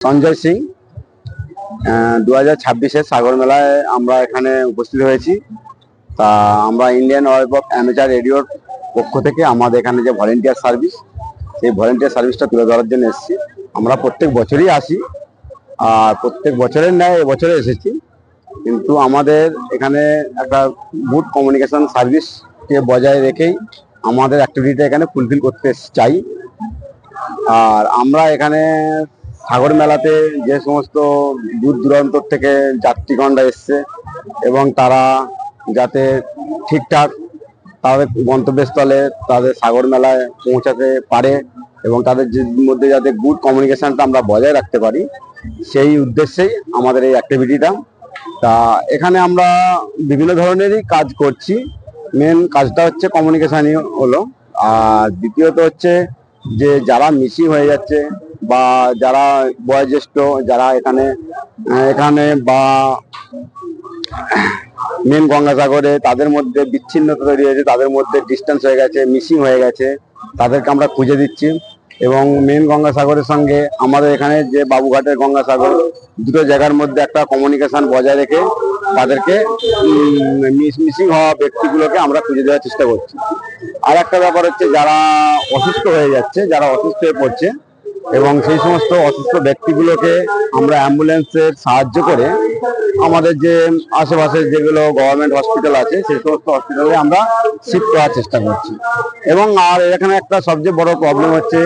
সঞ্জয় সিং 2026-এর সাগর মেলায় আমরা এখানে উপস্থিত হয়েছি। তা আমরা ইন্ডিয়ান ওয়েব অফ অ্যামেচার রেডিওর পক্ষ থেকে আমাদের এখানে যে ভলেন্টিয়ার সার্ভিস, সেই ভলেন্টিয়ার সার্ভিসটা তুলে ধরার জন্য এসেছি। আমরা প্রত্যেক বছরই আসি, আর প্রত্যেক বছরের ন্যায় এবছরে এসেছি। কিন্তু আমাদের এখানে একটা গুড কমিউনিকেশন সার্ভিসকে বজায় রেখেই আমাদের অ্যাক্টিভিটিটা এখানে ফুলফিল করতে চাই। আর আমরা এখানে সাগর মেলাতে যে সমস্ত দূর দূরান্ত থেকে যাত্রীগণরা এসছে এবং তারা যাতে ঠিকঠাক তাদের গন্তব্যস্থলে তাদের সাগর মেলায় পৌঁছাতে পারে এবং তাদের মধ্যে যাতে গুড কমিউনিকেশনটা আমরা বজায় রাখতে পারি, সেই উদ্দেশ্যেই আমাদের এই অ্যাক্টিভিটিটা। তা এখানে আমরা বিভিন্ন ধরনেরই কাজ করছি। মেন কাজটা হচ্ছে কমিউনিকেশনই হলো। আর দ্বিতীয়ত হচ্ছে যে যারা মিসিং হয়ে যাচ্ছে বা যারা বয়োজ্যেষ্ঠ, যারা এখানে বা মেন গঙ্গাসাগরে তাদের মধ্যে বিচ্ছিন্নতা তৈরি হয়েছে, তাদের মধ্যে ডিস্টেন্স হয়ে গেছে, মিসিং হয়ে গেছে, তাদেরকে আমরা খুঁজে দিচ্ছি। এবং মেন গঙ্গাসাগরের সঙ্গে আমাদের এখানে যে বাবুঘাটের গঙ্গাসাগর, দুটো জায়গার মধ্যে একটা কমিউনিকেশন বজায় রেখে তাদেরকে মিসিং হওয়া ব্যক্তিগুলোকে আমরা খুঁজে দেওয়ার চেষ্টা করছি। আর একটা ব্যাপার হচ্ছে যারা অসুস্থ হয়ে যাচ্ছে, যারা অসুস্থ হয়ে পড়ছে এবং সেই সমস্ত অসুস্থ ব্যক্তিগুলোকে আমরা অ্যাম্বুলেন্সের সাহায্য করে আমাদের যে আশেপাশে যেগুলো গভর্নমেন্ট হসপিটাল আছে সেই সমস্ত হসপিটালে আমরা শিফট করার চেষ্টা করছি। এবং আর এখানে একটা সবচেয়ে বড় প্রবলেম হচ্ছে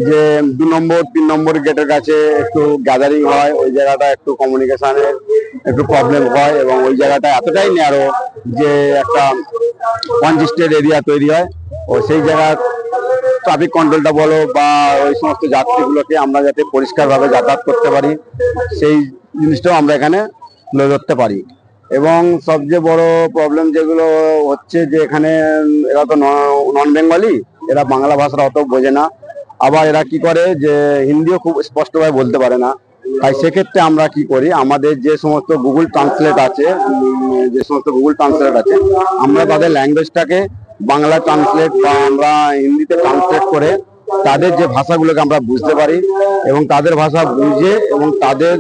যে 2 নম্বর 3 নম্বর গেটের কাছে একটু গ্যাদারিং হয়, ওই জায়গাটা একটু কমিউনিকেশনের একটু প্রবলেম হয় এবং ওই জায়গাটা এতটাই ন্যারো যে একটা কনজেস্টেড এরিয়া তৈরি হয়। ও সেই জায়গার ট্রাফিক কন্ট্রোলটা বলো বা ওই সমস্ত যাত্রীগুলোকে আমরা যাতে পরিষ্কারভাবে যাতায়াত করতে পারি, সেই জিনিসটাও আমরা এখানে তুলে ধরতে পারি। এবং সবচেয়ে বড় প্রবলেম যেগুলো হচ্ছে যে এখানে এরা তো নন বেঙ্গলি, এরা বাংলা ভাষাটা অত বোঝে না, আবার এরা কি করে যে হিন্দিও খুব স্পষ্টভাবে বলতে পারে না। তাই সেক্ষেত্রে আমরা কি করি, আমাদের যে সমস্ত গুগল ট্রান্সলেট আছে, আমরা তাদের ল্যাঙ্গুয়েজটাকে বাংলা ট্রান্সলেট বা আমরা হিন্দিতে ট্রান্সলেট করে তাদের যে ভাষাগুলোকে আমরা বুঝতে পারি এবং তাদের ভাষা বুঝে এবং তাদের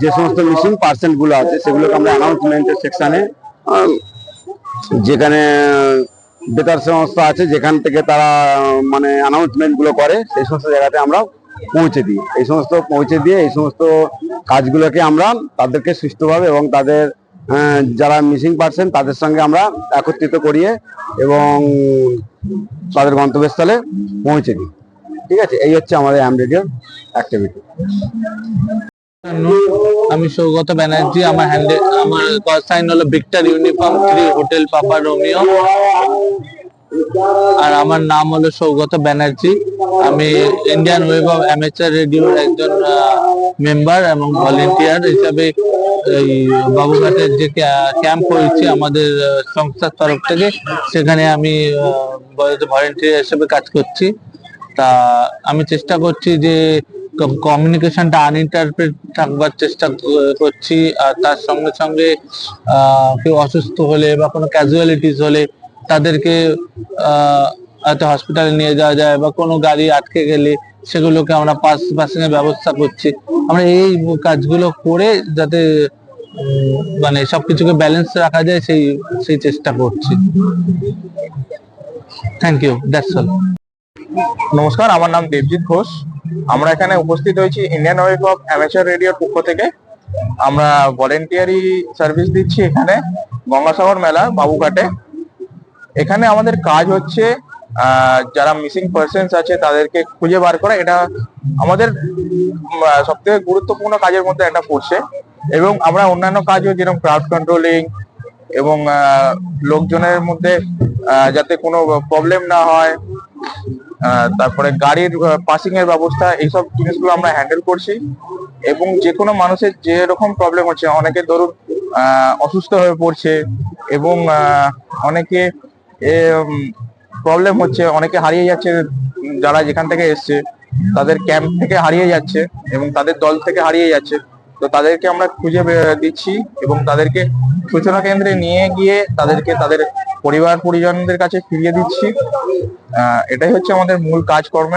যে সমস্ত মিসিং পার্সেন্ট গুলো আছে সেগুলোকে আমরা অ্যানাউন্সমেন্টের সেকশনে, যেখানে বেতার সংস্থা আছে যেখান থেকে তারা মানে অ্যানাউন্সমেন্ট গুলো করে, সেই সমস্ত জায়গাতে আমরা পৌঁছে দিই। এই সমস্ত কাজগুলোকে আমরা তাদেরকে সুষ্ঠুভাবে এবং তাদের যারা মিসিং পার্সন তাদের সঙ্গে আমরা একত্রিত করিয়ে এবং তাদের গন্তব্যস্থলে পৌঁছে দিই। ঠিক আছে, এই হচ্ছে আমাদের অ্যাম রেডিওর অ্যাক্টিভিটি। আমি সৌগত ব্যানার্জি, আমার কল সাইন হলো ভিক্টর ইউনিফর্ম 3 হোটেল পাপা রোমিও, আর আমার নাম হলো সৌগত ব্যানার্জি। আমি ইন্ডিয়ান ওয়েব অফ অ্যামেচার রেডিওর একজন মেম্বার এবং ভলেন্টিয়ার হিসাবে এই বাবুঘাটের যে ক্যাম্প হয়েছে আমাদের সংস্থার তরফ থেকে, সেখানে আমি ভলেন্টিয়ার হিসেবে কাজ করছি। তা আমি চেষ্টা করছি যে কমিউনিকেশনটা আনইন্টারপ্রেট থাকবার চেষ্টা করছি। আর তার সঙ্গে সঙ্গে কেউ অসুস্থ হলে বা কোনো ক্যাজুয়ালিটিস হলে তাদেরকে হয়তো হসপিটালে নিয়ে যাওয়া যায় বা কোনো গাড়ি আটকে গেলে সেগুলোকে আমরা পাসিং এর ব্যবস্থা করছি। আমরা এই কাজগুলো করে যাতে মানে সবকিছুকে ব্যালেন্স রাখা যায় সেই চেষ্টা করছি। Thank you, that's all. নমস্কার, আমার নাম দেবজিৎ ঘোষ। আমরা এখানে উপস্থিত হয়েছি ইন্ডিয়ান ওয়েব অফ অ্যামেচার রেডিওর পক্ষ থেকে। আমরা ভলেন্টিয়ারি সার্ভিস দিচ্ছি এখানে গঙ্গাসাগর মেলা বাবুঘাটে। এখানে আমাদের কাজ হচ্ছে যারা মিসিং পার্সনস আছে তাদেরকে খুঁজে বার করা। এটা আমাদের সবথেকে গুরুত্বপূর্ণ কাজের মধ্যে একটা পড়ছে। এবং আমরা অন্যান্য কাজও যেরকম ক্রাউড কন্ট্রোলিং এবং লোকজনের মধ্যে যাতে কোনো প্রবলেম না হয়, তারপরে গাড়ির পাসিং এর ব্যবস্থা, এইসব জিনিসগুলো আমরা হ্যান্ডেল করছি। এবং যে কোনো মানুষের যে রকম প্রবলেম হচ্ছে, অনেকে ধরুন অসুস্থ হয়ে পড়ছে এবং অনেকে প্রবলেম হচ্ছে, অনেকে হারিয়ে যাচ্ছে, যারা যেখান থেকে এসছে তাদের ক্যাম্প থেকে হারিয়ে যাচ্ছে এবং তাদের দল থেকে হারিয়ে যাচ্ছে। তো তাদেরকে আমরা খুঁজে দিচ্ছি এবং তাদেরকে সূচনা কেন্দ্রে নিয়ে গিয়ে তাদেরকে তাদের পরিবার পরিজনদের কাছে ফিরিয়ে দিচ্ছি। এটাই হচ্ছে আমাদের মূল কাজকর্ম।